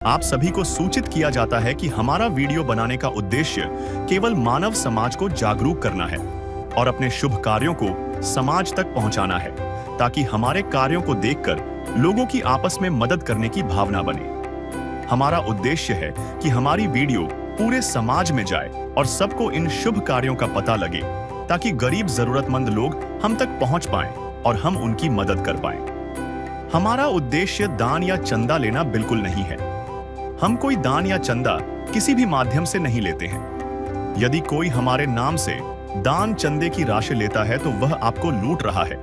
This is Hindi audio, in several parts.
आप सभी को सूचित किया जाता है कि हमारा वीडियो बनाने का उद्देश्य केवल मानव समाज को जागरूक करना है और अपने शुभ कार्यों को समाज तक पहुंचाना है, ताकि हमारे कार्यों को देखकर लोगों की आपस में मदद करने की भावना बने। हमारा उद्देश्य है कि हमारी वीडियो पूरे समाज में जाए और सबको इन शुभ कार्यों का पता लगे, ताकि गरीब जरूरतमंद लोग हम तक पहुंच पाएं और हम उनकी मदद कर पाएं। हमारा उद्देश्य दान या चंदा लेना बिल्कुल नहीं है। हम कोई दान या चंदा किसी भी माध्यम से नहीं लेते हैं। यदि कोई हमारे नाम से दान चंदे की राशि लेता है तो वह आपको लूट रहा है।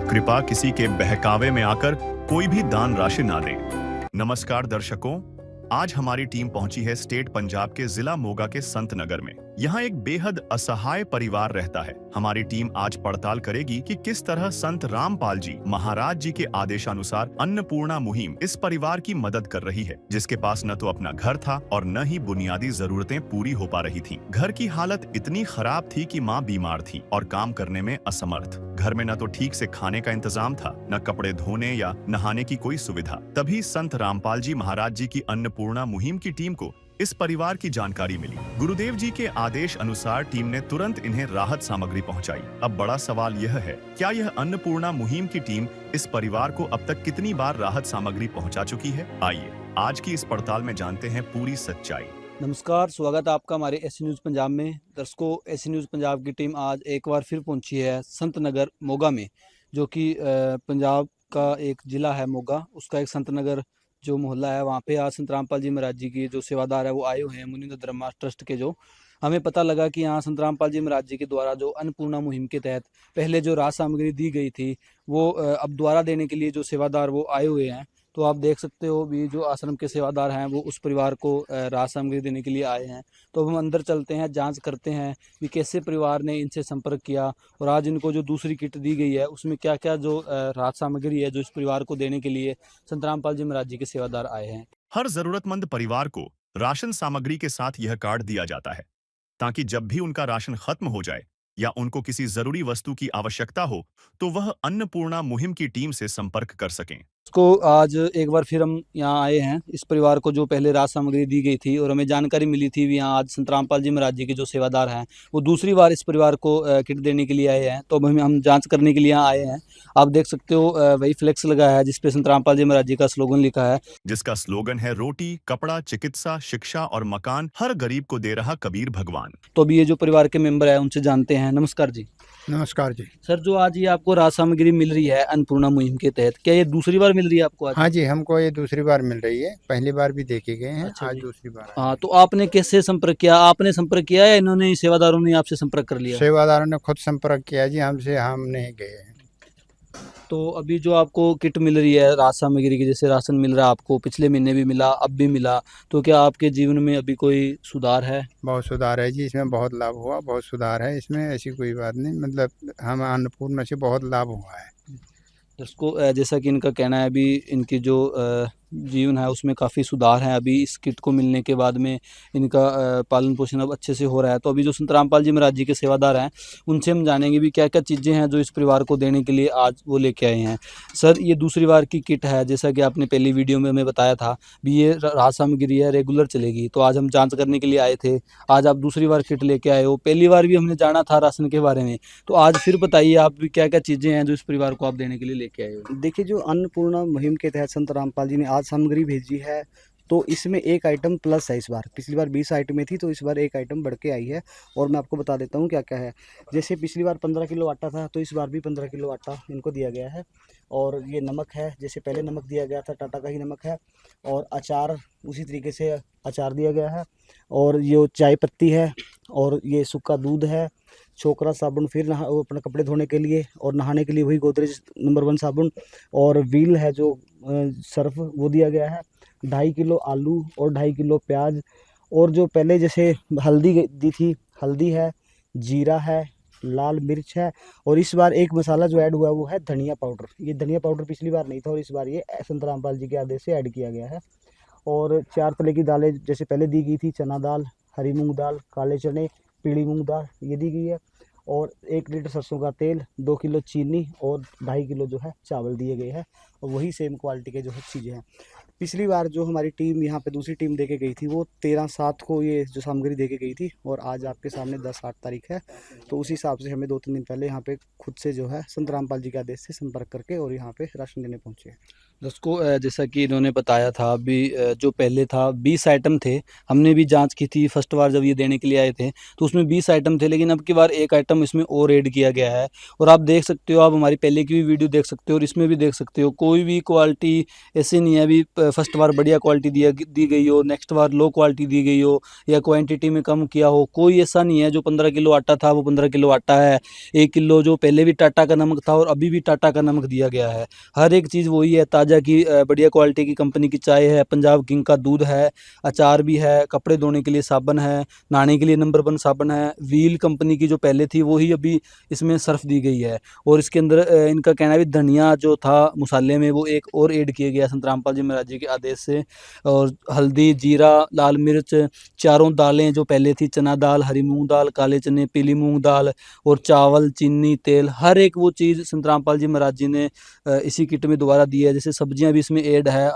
कृपया किसी के बहकावे में आकर कोई भी दान राशि ना दें। नमस्कार दर्शकों, आज हमारी टीम पहुंची है स्टेट पंजाब के जिला मोगा के संत नगर में। यहाँ एक बेहद असहाय परिवार रहता है। हमारी टीम आज पड़ताल करेगी कि किस तरह संत रामपाल जी महाराज जी के आदेशानुसार अन्नपूर्णा मुहिम इस परिवार की मदद कर रही है, जिसके पास न तो अपना घर था और न ही बुनियादी जरूरतें पूरी हो पा रही थीं। घर की हालत इतनी खराब थी कि माँ बीमार थी और काम करने में असमर्थ। घर में न तो ठीक से खाने का इंतजाम था, न कपड़े धोने या नहाने की कोई सुविधा। तभी संत रामपाल जी महाराज जी की अन्नपूर्णा मुहिम की टीम को इस परिवार की जानकारी मिली। गुरुदेव जी के आदेश अनुसार टीम ने तुरंत इन्हें राहत सामग्री पहुंचाई। अब बड़ा सवाल यह है, क्या यह अन्नपूर्णा मुहिम की टीम इस परिवार को अब तक कितनी बार राहत सामग्री पहुंचा चुकी है? आइए आज की इस पड़ताल में जानते हैं पूरी सच्चाई। नमस्कार, स्वागत है आपका हमारे एसी न्यूज़ पंजाब में। दर्शकों, एसी न्यूज़ पंजाब की टीम आज एक बार फिर पहुंची है संत नगर मोगा में, जो कि पंजाब का एक ज़िला है मोगा। उसका एक संत नगर जो मोहल्ला है, वहाँ पे आज संत रामपाल जी महाराज जी की जो सेवादार है वो आए हुए हैं, मुनिंद्र धर्मा ट्रस्ट के। जो हमें पता लगा कि यहाँ संत रामपाल जी महाराज जी के द्वारा जो अन्नपूर्णा मुहिम के तहत पहले जो राहत सामग्री दी गई थी, वो अब दोबारा देने के लिए जो सेवादार वो आए हुए हैं। तो आप देख सकते हो भी जो आश्रम के सेवादार हैं वो उस परिवार को राहत सामग्री देने के लिए आए हैं। तो हम अंदर चलते हैं, जांच करते हैं कि कैसे परिवार ने इनसे संपर्क किया और आज इनको जो दूसरी किट दी गई है उसमें क्या क्या जो राहत सामग्री है जो इस परिवार को देने के लिए संत रामपाल जी महाराज जी के सेवादार आए हैं। हर जरूरतमंद परिवार को राशन सामग्री के साथ यह कार्ड दिया जाता है, ताकि जब भी उनका राशन खत्म हो जाए या उनको किसी जरूरी वस्तु की आवश्यकता हो तो वह अन्नपूर्णा मुहिम की टीम से संपर्क कर सकें। को आज एक बार फिर हम यहाँ आए हैं इस परिवार को जो पहले राहत सामग्री दी गई थी, और हमें जानकारी मिली थी भी यहाँ आज संत रामपाल जी महाराज जी के जो सेवादार हैं वो दूसरी बार इस परिवार को किट देने के लिए आए हैं। तो अब हम जांच करने के लिए यहाँ आए हैं। आप देख सकते हो वही फ्लेक्स लगा है जिसपे संत रामपाल जी महाराज जी का स्लोगन लिखा है, जिसका स्लोगन है रोटी, कपड़ा, चिकित्सा, शिक्षा और मकान हर गरीब को दे रहा कबीर भगवान। तो अभी ये जो परिवार के मेंबर है उनसे जानते हैं। नमस्कार जी। नमस्कार जी। सर, जो आज ये आपको राहत सामग्री मिल रही है अन्नपूर्णा मुहिम के तहत, क्या ये दूसरी बार मिल रही है आपको आज? हाँ जी, हमको ये दूसरी बार मिल रही है। पहली बार भी देखे गए हैं, अच्छा आज जी। दूसरी बार हाँ, तो आपने कैसे संपर्क किया? आपने संपर्क किया या इन्होंने सेवादारों ने आपसे संपर्क कर लिया? सेवादारों ने खुद संपर्क किया जी हमसे, हम नहीं गए हैं। तो अभी जो आपको किट मिल रही है राहत सामग्री की, जैसे राशन मिल रहा है आपको, पिछले महीने भी मिला, अब भी मिला, तो क्या आपके जीवन में अभी कोई सुधार है? बहुत सुधार है जी, इसमें बहुत लाभ हुआ, बहुत सुधार है इसमें, ऐसी कोई बात नहीं। मतलब हम अन्नपूर्णा से बहुत लाभ हुआ है। जिसको जैसा कि इनका कहना है, अभी इनकी जो जीवन है उसमें काफ़ी सुधार है। अभी इस किट को मिलने के बाद में इनका पालन पोषण अब अच्छे से हो रहा है। तो अभी जो संत रामपाल जी महाराज जी के सेवादार हैं उनसे हम जानेंगे भी क्या क्या चीज़ें हैं जो इस परिवार को देने के लिए आज वो लेके आए हैं। सर, ये दूसरी बार की किट है, जैसा कि आपने पहली वीडियो में हमें बताया था भी ये राहत सामग्री है, रेगुलर चलेगी। तो आज हम जाँच करने के लिए आए थे, आज आप दूसरी बार किट लेके आए हो। पहली बार भी हमने जाना था राशन के बारे में, तो आज फिर बताइए आप भी क्या क्या चीज़ें हैं जो इस परिवार को आप देने के लिए लेके आए हो। देखिए, जो अन्नपूर्णा मुहिम के तहत संत रामपाल जी ने आज सामग्री भेजी है, तो इसमें एक आइटम प्लस है इस बार। पिछली बार 20 आइटमें थी, तो इस बार एक आइटम बढ़ के आई है। और मैं आपको बता देता हूँ क्या क्या है। जैसे पिछली बार 15 किलो आटा था, तो इस बार भी 15 किलो आटा इनको दिया गया है। और ये नमक है, जैसे पहले नमक दिया गया था टाटा का ही नमक है। और अचार उसी तरीके से अचार दिया गया है। और ये चाय पत्ती है, और ये सूखा दूध है, छोकरा साबुन, फिर वो अपने कपड़े धोने के लिए, और नहाने के लिए वही गोदरेज नंबर 1 साबुन, और व्हील है जो सर्फ वो दिया गया है। 2.5 किलो आलू और 2.5 किलो प्याज। और जो पहले जैसे हल्दी दी थी, हल्दी है, जीरा है, लाल मिर्च है। और इस बार एक मसाला जो ऐड हुआ वो है धनिया पाउडर। ये धनिया पाउडर पिछली बार नहीं था, और इस बार ये संत रामपाल जी के आदेश से ऐड किया गया है। और 4 तरह की दालें जैसे पहले दी गई थी, चना दाल, हरी मूंग दाल, काले चने, पीली मूंग दाल, ये दी गई है। और 1 लीटर सरसों का तेल, 2 किलो चीनी और 2.5 किलो जो है चावल दिए गए हैं। और वही सेम क्वालिटी के जो है चीज़ें हैं। पिछली बार जो हमारी टीम यहाँ पे दूसरी टीम दे के गई थी वो 13/7 को ये जो सामग्री दे के गई थी, और आज आपके सामने 10/8 तारीख है। तो उसी हिसाब से हमें 2-3 दिन पहले यहाँ पे खुद से जो है संत रामपाल जी के आदेश से संपर्क करके और यहाँ पे राशन देने पहुँचे हैं। दोस्तों जैसा कि इन्होंने बताया था अभी, जो पहले था 20 आइटम थे। हमने भी जांच की थी फर्स्ट बार जब ये देने के लिए आए थे तो उसमें 20 आइटम थे, लेकिन अब की बार एक आइटम इसमें और ऐड किया गया है। और आप देख सकते हो, आप हमारी पहले की भी वीडियो देख सकते हो और इसमें भी देख सकते हो, कोई भी क्वालिटी ऐसी नहीं है अभी फर्स्ट बार बढ़िया क्वालिटी दी गई हो, नेक्स्ट बार लो क्वालिटी दी गई हो, या क्वान्टिटी में कम किया हो। कोई ऐसा नहीं है। जो 15 किलो आटा था वो 15 किलो आटा है। 1 किलो जो पहले भी टाटा का नमक था और अभी भी टाटा का नमक दिया गया है। हर एक चीज़ वही है, ताज़ा की बढ़िया क्वालिटी की कंपनी की चाय है, पंजाब किंग का दूध है, अचार भी है, कपड़े धोने के लिए साबन है, नहाने के लिए नंबर 1 साबन है। व्हील कंपनी की जो पहले थी वही अभी इसमें सर्फ दी गई है। और इसके अंदर इनका कहना है भी धनिया जो था मसाले में वो एक और ऐड किया गया संत रामपाल जी महाराज जी के आदेश से। और हल्दी, जीरा, लाल मिर्च, चारों दालें जो पहले थी, चना दाल, हरी मूंग दाल, काले चने, पीली मूंग दाल, और चावल, चीनी, तेल, हर एक वो चीज़ संत रामपाल जी महाराज जी ने इसी किट में दोबारा दी है। जैसे सब्जियां भी इसमें ऐड है,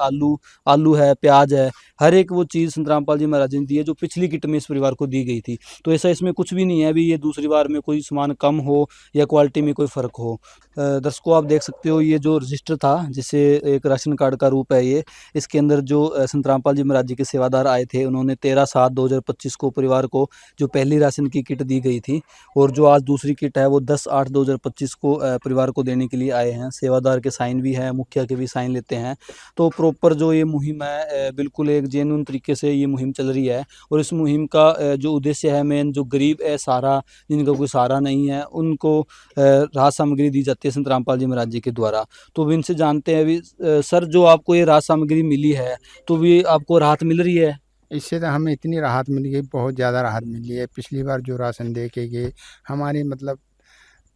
आलू है, प्याज है, हर एक वो चीज़ संत रामपाल जी महाराज जी ने दी है जो पिछली किट में इस परिवार को दी गई थी। तो ऐसा इसमें कुछ भी नहीं है अभी ये दूसरी बार में कोई सामान कम हो या क्वालिटी में कोई फ़र्क हो। दर्शकों आप देख सकते हो, ये जो रजिस्टर था जिसे एक राशन कार्ड का रूप है ये, इसके अंदर जो संत रामपाल जी महाराज जी के सेवादार आए थे उन्होंने 13/7/2025 को परिवार को जो पहली राशन की किट दी गई थी, और जो आज दूसरी किट है वो 10/8/2025 को परिवार को देने के लिए आए हैं। सेवादार के साइन भी हैं, मुखिया के भी साइन लेते हैं। तो प्रॉपर जो ये मुहिम है बिल्कुल एक जेन्युइन तरीके से ये मुहिम चल रही है। और इस मुहिम का जो उद्देश्य है मेन, जो गरीब है सहारा, जिनका कोई सहारा नहीं है, उनको राहत सामग्री दी जाती है संत रामपाल जी महाराज जी के द्वारा। तो भी इनसे जानते हैं भी सर, जो आपको ये राहत सामग्री मिली है तो भी आपको राहत मिल रही है? इससे तो हमें इतनी राहत मिल गई, बहुत ज़्यादा राहत मिली है। पिछली बार जो राशन दे के गए, हमारी मतलब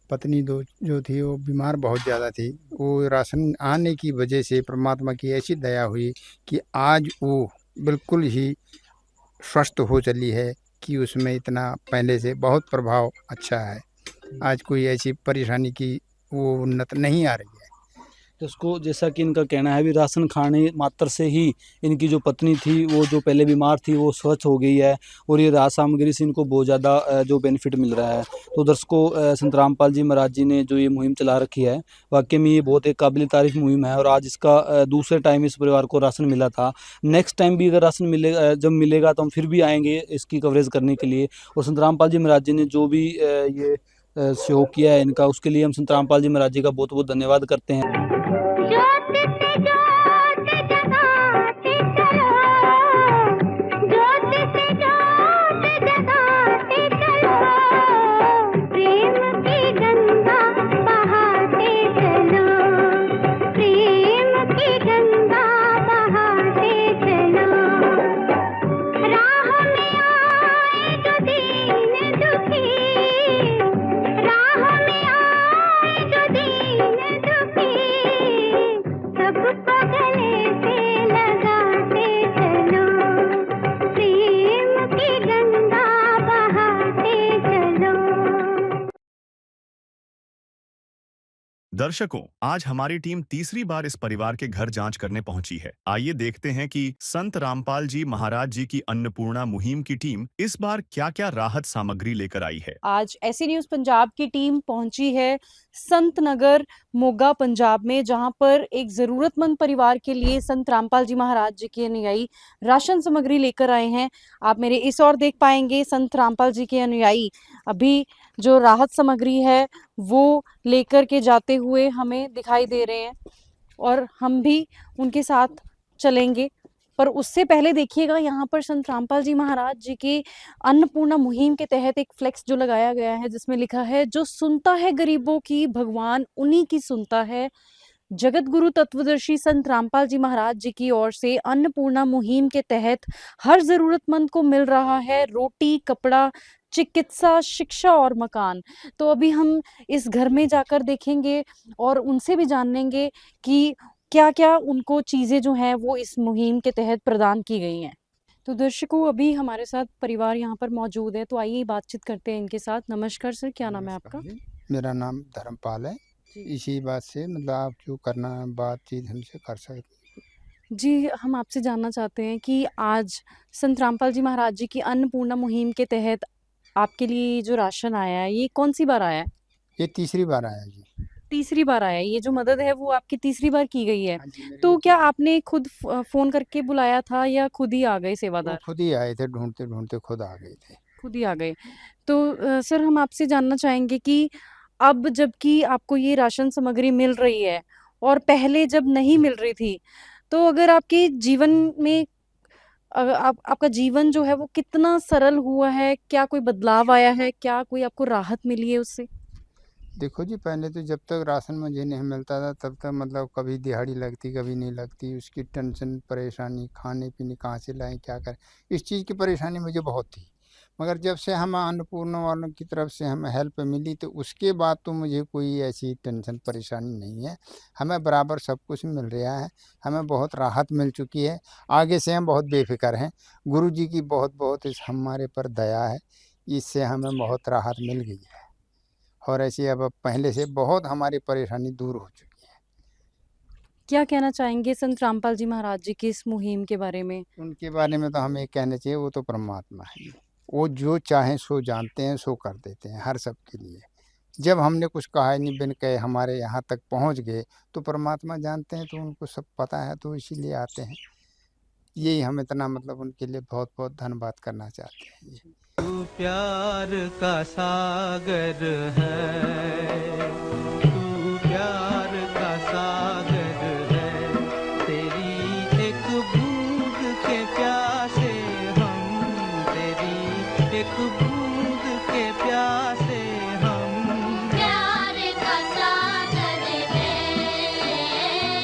पत्नी दो जो थी वो बीमार बहुत ज़्यादा थी। वो राशन आने की वजह से परमात्मा की ऐसी दया हुई कि आज वो बिल्कुल ही स्वस्थ हो चली है कि उसमें इतना पहले से बहुत प्रभाव अच्छा है। आज कोई ऐसी परेशानी की वो उन्नत नहीं आ रही है। तो उसको, जैसा कि इनका कहना है भी राशन खाने मात्र से ही इनकी जो पत्नी थी वो जो पहले बीमार थी वो स्वस्थ हो गई है, और ये राहत सामग्री से इनको बहुत ज़्यादा जो बेनिफिट मिल रहा है। तो दर्शकों, संत रामपाल जी महाराज जी ने जो ये मुहिम चला रखी है, वाकई में ये बहुत एक काबिल तारीफ मुहिम है। और आज इसका दूसरे टाइम इस परिवार को राशन मिला था। नेक्स्ट टाइम भी अगर राशन मिलेगा, जब मिलेगा तो हम फिर भी आएंगे इसकी कवरेज करने के लिए। और संत रामपाल जी महाराज जी ने जो भी ये सहयोग किया है इनका, उसके लिए हम संत रामपाल जी महाराज जी का बहुत बहुत धन्यवाद करते हैं। ज्योत से ज्योत जगाते चलो, ज्योत से ज्योत जगाते चलो, प्रेम की गंगा बहाते चलो, प्रेम की गंगा बहाते चलो। राह में आए जो दीन दुखी, राह में आए जो दीन दुखी, सबको गले से लगाते चलो, प्रेम की गंगा बहाते चलो। दर्शकों, आज हमारी टीम तीसरी बार इस परिवार के घर जांच करने पहुंची है। आइए देखते हैं कि संत रामपाल जी महाराज जी की अन्नपूर्णा मुहिम की टीम इस बार क्या-क्या राहत सामग्री लेकर आई है। आज ऐसी न्यूज़ पंजाब की टीम पहुंची है संत नगर मोगा पंजाब में, जहां पर एक ज़रूरतमंद परिवार के लिए संत रामपाल जी महाराज जी के अनुयायी राशन सामग्री लेकर आए हैं। आप मेरे इस ओर देख पाएंगे, संत रामपाल जी के अनुयायी अभी जो राहत सामग्री है वो लेकर के जाते हुए हमें दिखाई दे रहे हैं, और हम भी उनके साथ चलेंगे। पर उससे पहले देखिएगा, यहाँ पर संत रामपाल जी महाराज जी के अन्नपूर्णा मुहिम के तहत एक फ्लेक्स जो लगाया गया है जिसमें लिखा है, जो सुनता है गरीबों की भगवान उन्हीं की सुनता है। जगत गुरु तत्वदर्शी संत रामपाल जी महाराज जी की ओर से अन्नपूर्णा मुहिम के तहत हर जरूरतमंद को मिल रहा है रोटी, कपड़ा, चिकित्सा, शिक्षा और मकान। तो अभी हम इस घर में जाकर देखेंगे और उनसे भी जानेंगे कि क्या क्या उनको चीज़ें जो हैं वो इस मुहिम के तहत प्रदान की गई हैं। तो दर्शकों, अभी हमारे साथ परिवार यहाँ पर मौजूद है, तो आइए बातचीत करते हैं इनके साथ। नमस्कार सर, क्या नाम है आपका? मेरा नाम धर्मपाल है। इसी बात से मतलब आप जो करना बातचीत हमसे कर सकते। जी, हम आपसे जानना चाहते हैं कि आज संत रामपाल जी महाराज जी की अन्नपूर्णा मुहिम के तहत आपके लिए ये जो राशन आया है, ये कौन-सी बार आया है? ये तीसरी बार आया जी। तीसरी बार आया है। ये जो मदद है वो आपकी तीसरी बार की गई है। हाँ जी, मेरी तो ये क्या तीसरी। आपने खुद फ़ोन करके बुलाया था या खुद ही आ गए वो सेवादार? खुद ही आए थे, ढूँढते-ढूँढते खुद आ गए थे। खुद ही आ गए। तो सर हम आपसे जानना चाहेंगे कि अब जबकि आपको ये राशन सामग्री मिल रही है और पहले जब नहीं मिल रही थी, तो अगर आपके जीवन में आप आपका जीवन जो है वो कितना सरल हुआ है? क्या कोई बदलाव आया है? क्या कोई आपको राहत मिली है उससे? देखो जी, पहले तो जब तक राशन मुझे नहीं मिलता था तब तक मतलब कभी दिहाड़ी लगती, कभी नहीं लगती, उसकी टेंशन, परेशानी, खाने-पीने कहाँ से लाएँ, क्या करें? इस चीज़ की परेशानी मुझे बहुत थी। मगर जब से हम अन्नपूर्णा वालों की तरफ से हमें हेल्प मिली तो उसके बाद तो मुझे कोई ऐसी टेंशन, परेशानी नहीं है। हमें बराबर सब कुछ मिल रहा है, हमें बहुत राहत मिल चुकी है। आगे से हम बहुत बेफ़िक्र हैं। गुरु जी की बहुत-बहुत इस हमारे पर दया है, इससे हमें बहुत राहत मिल गई है। और ऐसी अब पहले से बहुत हमारी परेशानी दूर हो चुकी है। क्या कहना चाहेंगे संत रामपाल जी महाराज जी की इस मुहिम के बारे में? उनके बारे में तो हमें कहना चाहिए वो तो परमात्मा है। वो जो चाहें सो जानते हैं, सो कर देते हैं हर सबके लिए। जब हमने कुछ कहा ही नहीं बिन कहे हमारे यहाँ तक पहुँच गए, तो परमात्मा जानते हैं तो उनको सब पता है तो इसीलिए आते हैं। यही हम इतना मतलब उनके लिए बहुत-बहुत धन्यवाद करना चाहते हैं जी। तू प्यार का सागर है, तू प्यार का सागर है, तेरी एक बूंद के प्यासे हम, तेरी एक बूंद के प्यासे हम। प्यार का सागर है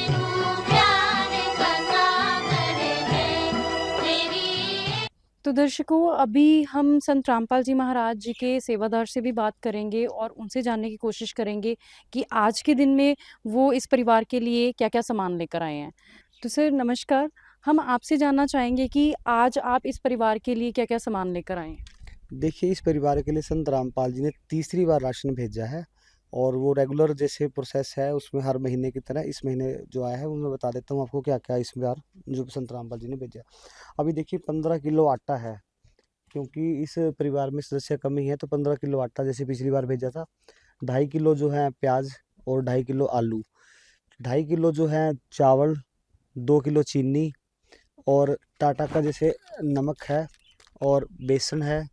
तू प्यार का सागर है तेरी। तो दर्शकों अभी हम संत रामपाल जी महाराज जी के सेवादार से भी बात करेंगे और उनसे जानने की कोशिश करेंगे कि आज के दिन में वो इस परिवार के लिए क्या-क्या सामान लेकर आए हैं। तो सर नमस्कार, हम आपसे जानना चाहेंगे कि आज आप इस परिवार के लिए क्या-क्या सामान लेकर आए हैं? देखिए, इस परिवार के लिए संत रामपाल जी ने तीसरी बार राशन भेजा है और वो रेगुलर जैसे प्रोसेस है उसमें हर महीने की तरह इस महीने जो आया है वो मैं बता देता हूँ आपको क्या-क्या इस बार जो संत रामपाल जी ने भेजा है। अभी देखिए 15 किलो आटा है, क्योंकि इस परिवार में सदस्य कम ही है तो 15 किलो आटा जैसे पिछली बार भेजा था। 2.5 किलो जो है प्याज़ और 2.5 किलो आलू, 2.5 किलो जो है चावल, 2 किलो चीनी और टाटा का जैसे नमक है और बेसन है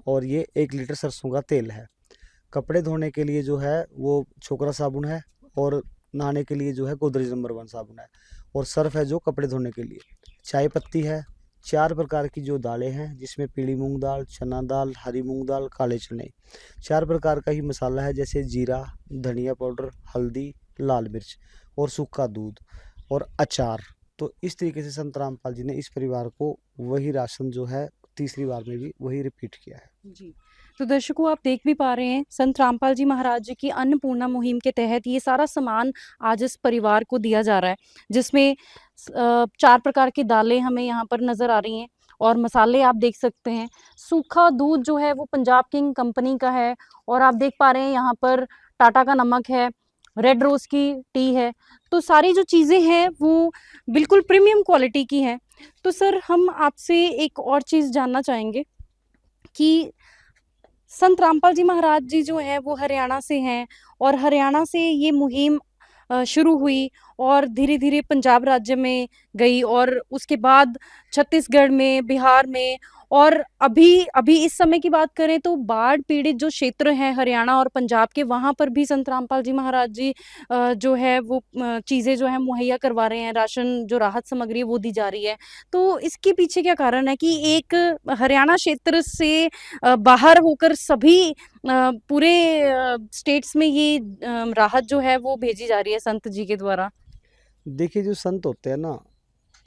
और ये 1 लीटर सरसों का तेल है। कपड़े धोने के लिए जो है वो छोकरा साबुन है और नहाने के लिए जो है गोदरेज नंबर 1 साबुन है और सर्फ़ है जो कपड़े धोने के लिए। चाय पत्ती है, 4 प्रकार की जो दालें हैं जिसमें पीली मूँग दाल, चना दाल, हरी मूँग दाल, काले चने। 4 प्रकार का ही मसाला है जैसे जीरा, धनिया पाउडर, हल्दी, लाल मिर्च और सूखा दूध और अचार। तो इस तरीके से संत रामपाल जी ने इस परिवार को वही राशन जो है तीसरी बार में भी वही रिपीट किया है। जी। तो दर्शकों आप देख भी पा रहे हैं संत रामपाल जी महाराज जी की अन्नपूर्णा मुहिम के तहत ये सारा सामान आज इस परिवार को दिया जा रहा है, जिसमें 4 प्रकार की दालें हमें यहाँ पर नज़र आ रही हैं और मसाले आप देख सकते हैं। सूखा दूध जो है वो पंजाब किंग कंपनी का है और आप देख पा रहे हैं यहाँ पर टाटा का नमक है, रेड रोज़ की टी है। तो सारी जो चीज़ें हैं वो बिल्कुल प्रीमियम क्वालिटी की हैं। तो सर हम आपसे एक और चीज़ जानना चाहेंगे कि संत रामपाल जी महाराज जी जो हैं वो हरियाणा से हैं और हरियाणा से ये मुहिम शुरू हुई और धीरे-धीरे पंजाब राज्य में गई और उसके बाद छत्तीसगढ़ में, बिहार में और अभी अभी इस समय की बात करें तो बाढ़ पीड़ित जो क्षेत्र हैं हरियाणा और पंजाब के वहाँ पर भी संत रामपाल जी महाराज जी जो है वो चीज़ें जो हैं मुहैया करवा रहे हैं, राशन जो राहत सामग्री है वो दी जा रही है। तो इसके पीछे क्या कारण है कि एक हरियाणा क्षेत्र से बाहर होकर सभी पूरे स्टेट्स में ये राहत जो है वो भेजी जा रही है संत जी के द्वारा? देखिए जो संत होते हैं ना,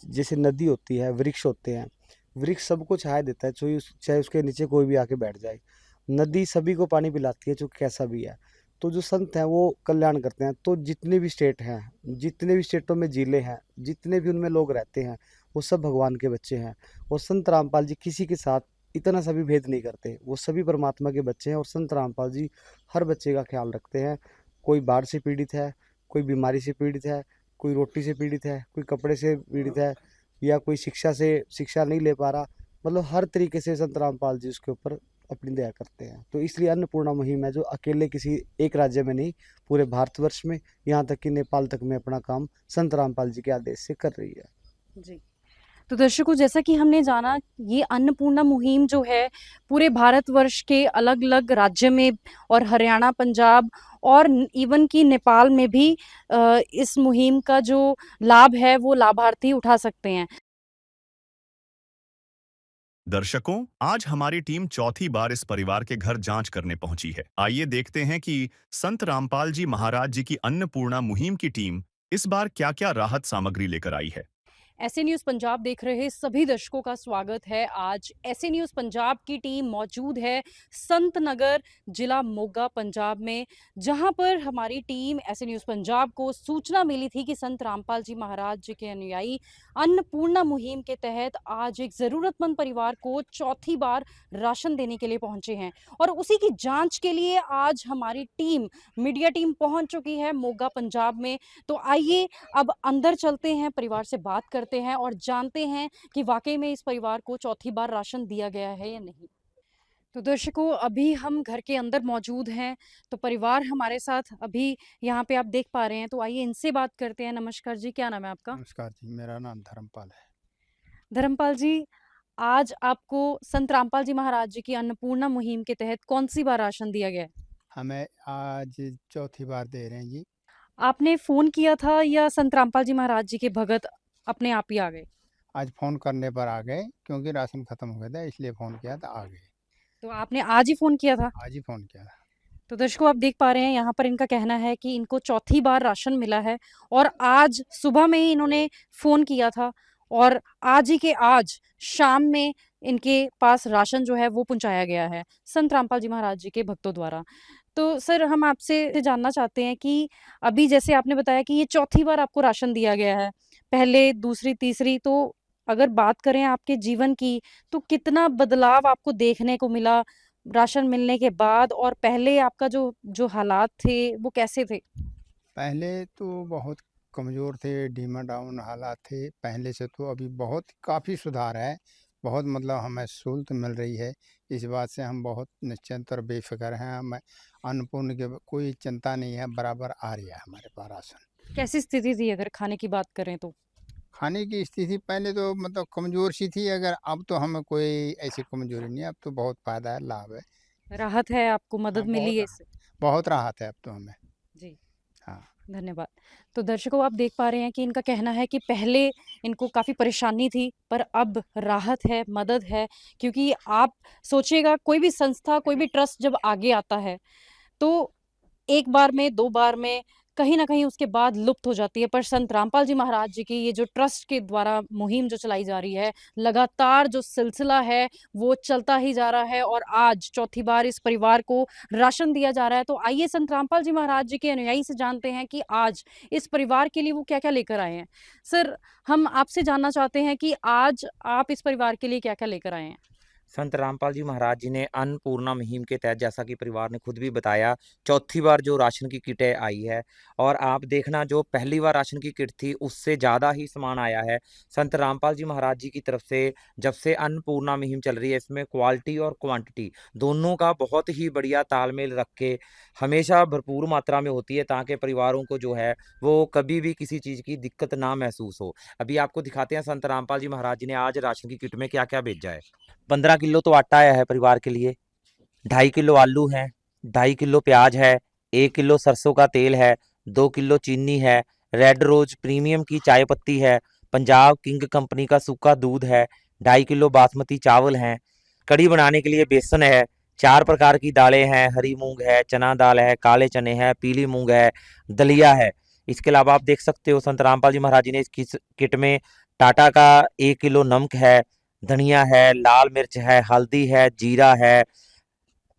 जैसे नदी होती है, वृक्ष होते हैं, वृक्ष सबको छाया देता है, चाहे उसके नीचे कोई भी आके बैठ जाए। नदी सभी को पानी पिलाती है, जो कैसा भी है। तो जो संत हैं वो कल्याण करते हैं, तो जितने भी स्टेट हैं, जितने भी स्टेटों में ज़िले हैं, जितने भी उनमें लोग रहते हैं, वो सब भगवान के बच्चे हैं और संत रामपाल जी किसी के साथ इतना सा भी भेद नहीं करते। वो सभी परमात्मा के बच्चे हैं और संत रामपाल जी हर बच्चे का ख्याल रखते हैं। कोई बाढ़ से पीड़ित है, कोई बीमारी से पीड़ित है, कोई रोटी से पीड़ित है, कोई कपड़े से पीड़ित है, या कोई शिक्षा नहीं ले पा रहा, मतलब हर तरीके से संत रामपाल जी उसके ऊपर अपनी दया करते हैं। तो इसलिए अन्नपूर्णा मुहिम है जो अकेले किसी एक राज्य में नहीं, पूरे भारतवर्ष में, यहाँ तक कि नेपाल तक में अपना काम संत रामपाल जी के आदेश से कर रही है। जी। तो दर्शकों, जैसा कि हमने जाना, ये अन्नपूर्णा मुहिम जो है पूरे भारतवर्ष के अलग-अलग राज्य में और हरियाणा, पंजाब और इवन कि नेपाल में भी इस मुहिम का जो लाभ है वो लाभार्थी उठा सकते हैं। दर्शकों, आज हमारी टीम चौथी बार इस परिवार के घर जांच करने पहुंची है। आइए देखते हैं कि संत रामपाल जी महाराज जी की अन्नपूर्णा मुहिम की टीम इस बार क्या-क्या राहत सामग्री लेकर आई है। ऐसे न्यूज़ पंजाब देख रहे सभी दर्शकों का स्वागत है। आज ऐसे न्यूज़ पंजाब की टीम मौजूद है संत नगर, जिला मोगा, पंजाब में, जहां पर हमारी टीम ऐसे न्यूज़ पंजाब को सूचना मिली थी कि संत रामपाल जी महाराज जी के अनुयायी अन्नपूर्णा मुहिम के तहत आज एक ज़रूरतमंद परिवार को चौथी बार राशन देने के लिए पहुंचे हैं। और उसी की जांच के लिए आज हमारी टीम, मीडिया टीम पहुंच चुकी है मोगा, पंजाब में। तो आइए अब अंदर चलते हैं, परिवार से बात करते हैं और जानते हैं कि वाकई में इस परिवार को चौथी बार राशन दिया गया है या नहीं। तो दर्शकों, अभी हम घर के अंदर मौजूद हैं, तो परिवार हमारे साथ अभी यहाँ पे आप देख पा रहे हैं, तो आइए इनसे बात करते हैं। नमस्कार जी, क्या नाम है आपका? नमस्कार जी, मेरा नाम धर्मपाल है। धर्मपाल जी, आज आपको संत रामपाल जी महाराज जी की अन्नपूर्णा मुहिम के तहत कौन सी बार राशन दिया गया है? हमें आज चौथी बार दे रहे हैं जी। आपने फोन किया था या संत रामपाल जी महाराज जी के भगत अपने आप ही आ गए? आज फ़ोन करने पर आ गए, क्योंकि राशन ख़त्म हो गया था, इसलिए फ़ोन किया था, आ गए। तो आपने आज ही फोन किया था? आज ही फ़ोन किया था। तो दर्शकों, आप देख पा रहे हैं यहाँ पर इनका कहना है कि इनको चौथी बार राशन मिला है और आज सुबह में ही इन्होंने फ़ोन किया था और आज ही के आज शाम में इनके पास राशन जो है वो पहुँचाया गया है संत रामपाल जी महाराज जी के भक्तों द्वारा। तो सर, हम आपसे जानना चाहते हैं कि अभी जैसे आपने बताया कि ये चौथी बार आपको राशन दिया गया है, पहले, दूसरी, तीसरी, तो अगर बात करें आपके जीवन की, तो कितना बदलाव आपको देखने को मिला राशन मिलने के बाद, और पहले आपका जो जो हालात थे वो कैसे थे? पहले तो बहुत कमज़ोर थे, डीमा डाउन हालात थे। पहले से तो अभी बहुत काफ़ी सुधार है। बहुत मतलब हमें सहूलत मिल रही है। इस बात से हम बहुत निश्चिंत और बेफ़िक्र हैं। हमें अन्नपूर्ण की कोई चिंता नहीं है, बराबर आ रही है हमारे पास राशन। कैसी स्थिति थी अगर खाने की बात करें तो? खाने की स्थिति पहले तो मतलब कमज़ोर सी थी, अगर अब तो हमें कोई ऐसी कमज़ोरी नहीं है, अब तो बहुत फ़ायदा है, लाभ है। राहत है, आपको मदद हाँ, मिली है इससे? बहुत राहत है अब तो हमें। जी, हाँ। धन्यवाद। तो दर्शकों, आप देख पा रहे हैं कि इनका कहना है कि पहले इनको काफ़ी परेशानी थी, पर अब राहत है, मदद है, क्योंकि आप सोचिएगा, कोई भी संस्था, कोई भी ट्रस्ट जब आगे आता है, तो एक बार में, 2 बार में, कहीं न कहीं उसके बाद लुप्त हो जाती है। पर संत रामपाल जी महाराज जी की ये जो ट्रस्ट के द्वारा मुहिम जो चलाई जा रही है, लगातार जो सिलसिला है, वो चलता ही जा रहा है और आज चौथी बार इस परिवार को राशन दिया जा रहा है। तो आइए संत रामपाल जी महाराज जी के अनुयायी से जानते हैं कि आज इस परिवार के लिए वो क्या-क्या लेकर आए हैं। सर, हम आपसे जानना चाहते हैं कि आज आप इस परिवार के लिए क्या-क्या लेकर आए हैं? संत रामपाल जी महाराज जी ने अन्नपूर्णा मुहिम के तहत, जैसा कि परिवार ने खुद भी बताया, चौथी बार जो राशन की किटें आई है, और आप देखना, जो पहली बार राशन की किट थी उससे ज़्यादा ही सामान आया है। संत रामपाल जी महाराज जी की तरफ से जब से अन्नपूर्णा मुहिम चल रही है, इसमें क्वालिटी और क्वांटिटी दोनों का बहुत ही बढ़िया तालमेल रख के हमेशा भरपूर मात्रा में होती है, ताकि परिवारों को जो है वो कभी भी किसी चीज़ की दिक्कत ना महसूस हो। अभी आपको दिखाते हैं संत रामपाल जी महाराज जी ने आज राशन की किट में क्या क्या भेजा है। 15 किलो तो आटा आया है परिवार के लिए, 2.5 किलो आलू हैं, 2.5 किलो प्याज है, 1 किलो सरसों का तेल है, 2 किलो चीनी है, रेड रोज प्रीमियम की चाय पत्ती है, पंजाब किंग कंपनी का सूखा दूध है, 2.5 किलो बासमती चावल हैं, कढ़ी बनाने के लिए बेसन है, 4 प्रकार की दालें हैं, हरी मूंग है, चना दाल है, काले चने हैं, पीली मूंग है, दलिया है। इसके अलावा आप देख सकते हो संत रामपाल जी महाराज जी ने इस किट में टाटा का 1 किलो नमक है, धनिया है, लाल मिर्च है, हल्दी है, जीरा है,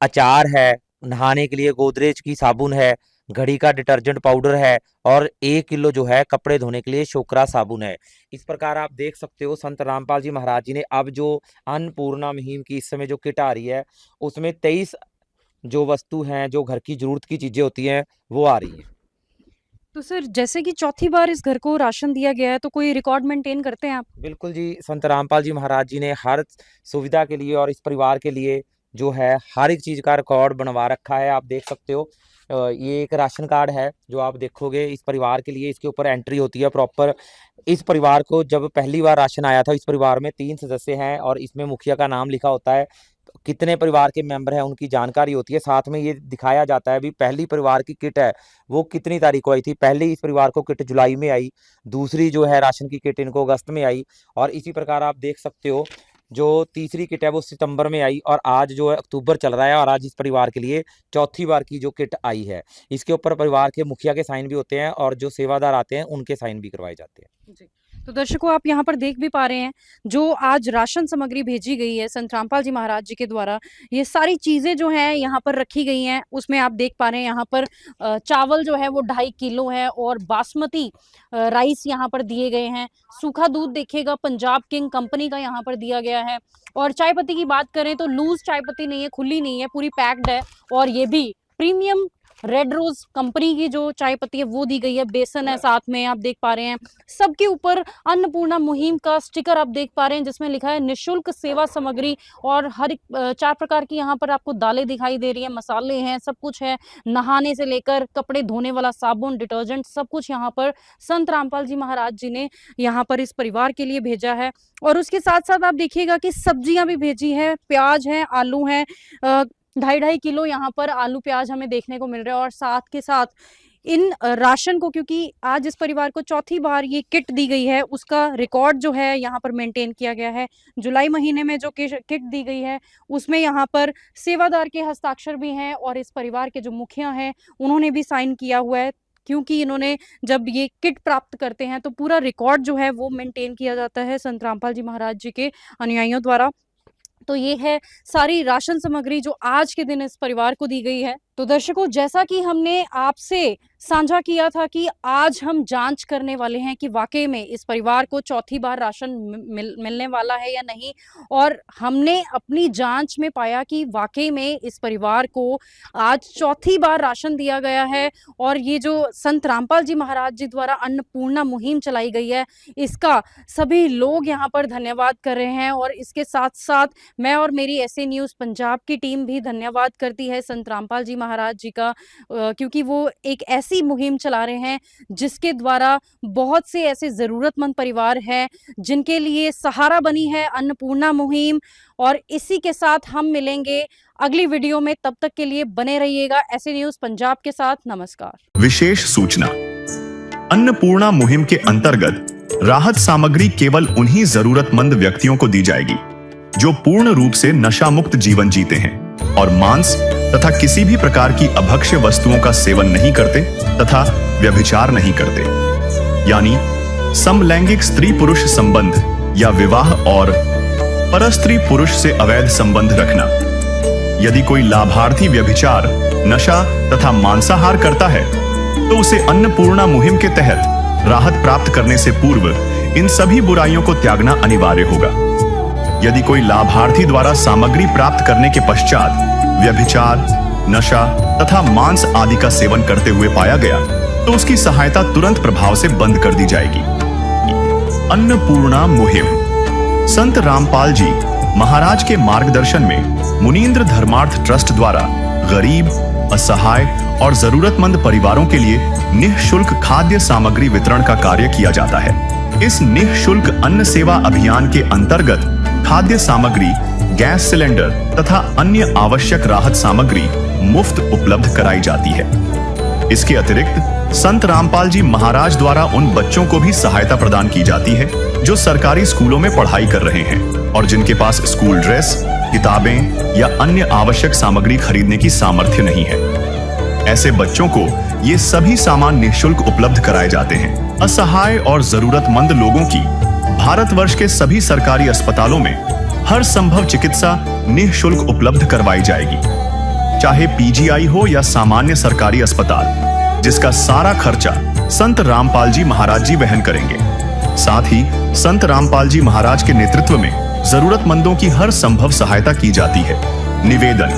अचार है, नहाने के लिए गोदरेज की साबुन है, घड़ी का डिटर्जेंट पाउडर है, और 1 किलो जो है कपड़े धोने के लिए शोकरा साबुन है। इस प्रकार आप देख सकते हो संत रामपाल जी महाराज जी ने अब जो अन्नपूर्णा मुहिम की इस समय जो किट आ रही है, उसमें 23 जो वस्तु हैं, जो घर की जरूरत की चीजें होती हैं, वो आ रही हैं। तो सर जैसे कि चौथी बार इस घर को राशन दिया गया है, तो कोई रिकॉर्ड मेंटेन करते हैं आप? बिल्कुल जी, संत रामपाल जी महाराज जी ने हर सुविधा के लिए और इस परिवार के लिए जो है हर एक चीज़ का रिकॉर्ड बनवा रखा है। आप देख सकते हो ये एक राशन कार्ड है जो आप देखोगे इस परिवार के लिए, इसके ऊपर एंट्री होती है प्रॉपर। इस परिवार को जब पहली बार राशन आया था, इस परिवार में 3 सदस्य हैं और इसमें मुखिया का नाम लिखा होता है। कितने परिवार के मेंबर हैं उनकी जानकारी होती है, साथ में ये दिखाया जाता है भी पहली परिवार की किट है वो कितनी तारीख को आई थी। पहली इस परिवार को किट जुलाई में आई, दूसरी जो है राशन की किट इनको अगस्त में आई और इसी प्रकार आप देख सकते हो जो तीसरी किट है वो सितंबर में आई और आज जो है अक्टूबर चल रहा है और आज इस परिवार के लिए चौथी बार की जो किट आई है। इसके ऊपर परिवार के मुखिया के साइन भी होते हैं और जो सेवादार आते हैं उनके साइन भी करवाए जाते हैं। जी। तो दर्शकों आप यहाँ पर देख भी पा रहे हैं जो आज राशन सामग्री भेजी गई है संत रामपाल जी महाराज जी के द्वारा, ये सारी चीजें जो हैं यहाँ पर रखी गई हैं। उसमें आप देख पा रहे हैं यहाँ पर चावल जो है वो 2.5 किलो है और बासमती राइस यहाँ पर दिए गए हैं। सूखा दूध देखिएगा पंजाब किंग कंपनी का यहाँ पर दिया गया है। और चाय पत्ती की बात करें तो लूज चाय पत्ती नहीं है, खुली नहीं है, पूरी पैक्ड है और ये भी प्रीमियम रेड रोज कंपनी की जो चाय पत्ती है वो दी गई है। बेसन है साथ में, आप देख पा रहे हैं सबके ऊपर अन्नपूर्णा मुहिम का स्टिकर आप देख पा रहे हैं जिसमें लिखा है निःशुल्क सेवा सामग्री। और हर 4 प्रकार की यहाँ पर आपको दालें दिखाई दे रही है, मसाले हैं, सब कुछ है, नहाने से लेकर कपड़े धोने वाला साबुन, डिटर्जेंट, सब कुछ यहाँ पर संत रामपाल जी महाराज जी ने यहाँ पर इस परिवार के लिए भेजा है। और उसके साथ साथ आप देखिएगा कि सब्जियां भी भेजी है, प्याज है, आलू है, 2.5 किलो यहाँ पर आलू प्याज हमें देखने को मिल रहा है। और साथ के साथ इन राशन को, क्योंकि आज इस परिवार को चौथी बार ये किट दी गई है, उसका रिकॉर्ड जो है यहाँ पर मेंटेन किया गया है। जुलाई महीने में जो किट दी गई है उसमें यहाँ पर सेवादार के हस्ताक्षर भी हैं और इस परिवार के जो मुखिया हैं उन्होंने भी साइन किया हुआ है, क्योंकि इन्होंने जब ये किट प्राप्त करते हैं तो पूरा रिकॉर्ड जो है वो मेंटेन किया जाता है संत रामपाल जी महाराज जी के अनुयायियों द्वारा। तो ये है सारी राशन सामग्री जो आज के दिन इस परिवार को दी गई है। तो दर्शकों जैसा कि हमने आपसे साझा किया था कि आज हम जांच करने वाले हैं कि वाकई में इस परिवार को चौथी बार राशन मिलने वाला है या नहीं, और हमने अपनी जांच में पाया कि वाकई में इस परिवार को आज चौथी बार राशन दिया गया है। और ये जो संत रामपाल जी महाराज जी द्वारा अन्नपूर्णा मुहिम चलाई गई है इसका सभी लोग यहाँ पर धन्यवाद कर रहे हैं। और इसके साथ साथ मैं और मेरी ऐसे न्यूज़ पंजाब की टीम भी धन्यवाद करती है संत रामपाल जी महाराज जी का, क्योंकि वो एक ऐसी मुहिम चला रहे हैं जिसके द्वारा बहुत से ऐसे ज़रूरतमंद परिवार हैं जिनके लिए सहारा बनी है अन्नपूर्णा मुहिम। और इसी के साथ हम मिलेंगे अगली वीडियो में, तब तक के लिए बने रहिएगा ऐसे न्यूज़ पंजाब के साथ। नमस्कार। विशेष सूचना, अन्नपूर्णा मुहिम के अंतर्गत राहत सामग्री केवल उन्हीं जरूरतमंद व्यक्तियों को दी जाएगी जो पूर्ण रूप से नशा मुक्त जीवन जीते हैं और मांस तथा किसी भी प्रकार की अभक्ष्य वस्तुओं का सेवन नहीं करते तथा व्यभिचार नहीं करते, यानी समलैंगिक स्त्री पुरुष संबंध या विवाह और परस्त्री पुरुष से अवैध संबंध रखना। यदि कोई लाभार्थी व्यभिचार, नशा तथा मांसाहार करता है तो उसे अन्नपूर्णा मुहिम के तहत राहत प्राप्त करने से पूर्व इन सभी बुराइयों को त्यागना अनिवार्य होगा। यदि कोई लाभार्थी द्वारा सामग्री प्राप्त करने के पश्चात व्यभिचार, नशा तथा मांस आदि का सेवन करते हुए पाया गया तो उसकी सहायता तुरंत प्रभाव से बंद कर दी जाएगी। अन्नपूर्णा मुहिम संत रामपाल जी महाराज के मार्गदर्शन में मुनींद्र धर्मार्थ ट्रस्ट द्वारा गरीब, असहाय और जरूरतमंद परिवारों के लिए निःशुल्क खाद्य सामग्री वितरण का कार्य किया जाता है। इस निःशुल्क अन्न सेवा अभियान के अंतर्गत खाद्य सामग्री, गैस सिलेंडर तथा अन्य आवश्यक राहत सामग्री मुफ्त उपलब्ध कराई जाती है। इसके अतिरिक्त संत रामपाल जी महाराज द्वारा उन बच्चों को भी सहायता प्रदान की जाती है जो सरकारी स्कूलों में पढ़ाई कर रहे हैं और जिनके पास स्कूल ड्रेस, किताबें या अन्य आवश्यक सामग्री खरीदने की सामर्थ्य नहीं है। ऐसे बच्चों को ये सभी सामान निःशुल्क उपलब्ध कराए जाते हैं। असहाय और जरूरतमंद लोगों की भारतवर्ष के सभी सरकारी अस्पतालों में हर संभव चिकित्सा निःशुल्क उपलब्ध करवाई जाएगी, चाहे पीजीआई हो या सामान्य सरकारी अस्पताल, जिसका सारा खर्चा संत रामपाल जी महाराज जी वहन करेंगे। साथ ही संत रामपाल जी महाराज के नेतृत्व में जरूरतमंदों की हर संभव सहायता की जाती है। निवेदन,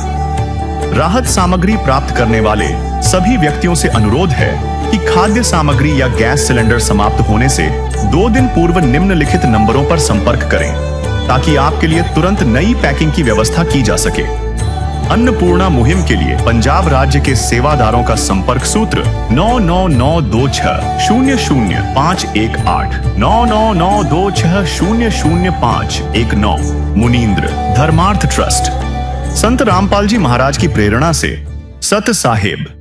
राहत सामग्री प्राप्त करने वाले सभी व्यक्तियों से अनुरोध है कि खाद्य सामग्री या गैस सिलेंडर समाप्त होने से 2 दिन पूर्व निम्नलिखित नंबरों पर संपर्क करें ताकि आपके लिए तुरंत नई पैकिंग की व्यवस्था की जा सके। अन्नपूर्णा मुहिम के लिए पंजाब राज्य के सेवादारों का संपर्क सूत्र 9992600518 9992600519। मुनींद्र धर्मार्थ ट्रस्ट। संत रामपाल जी महाराज की प्रेरणा से सत साहिब।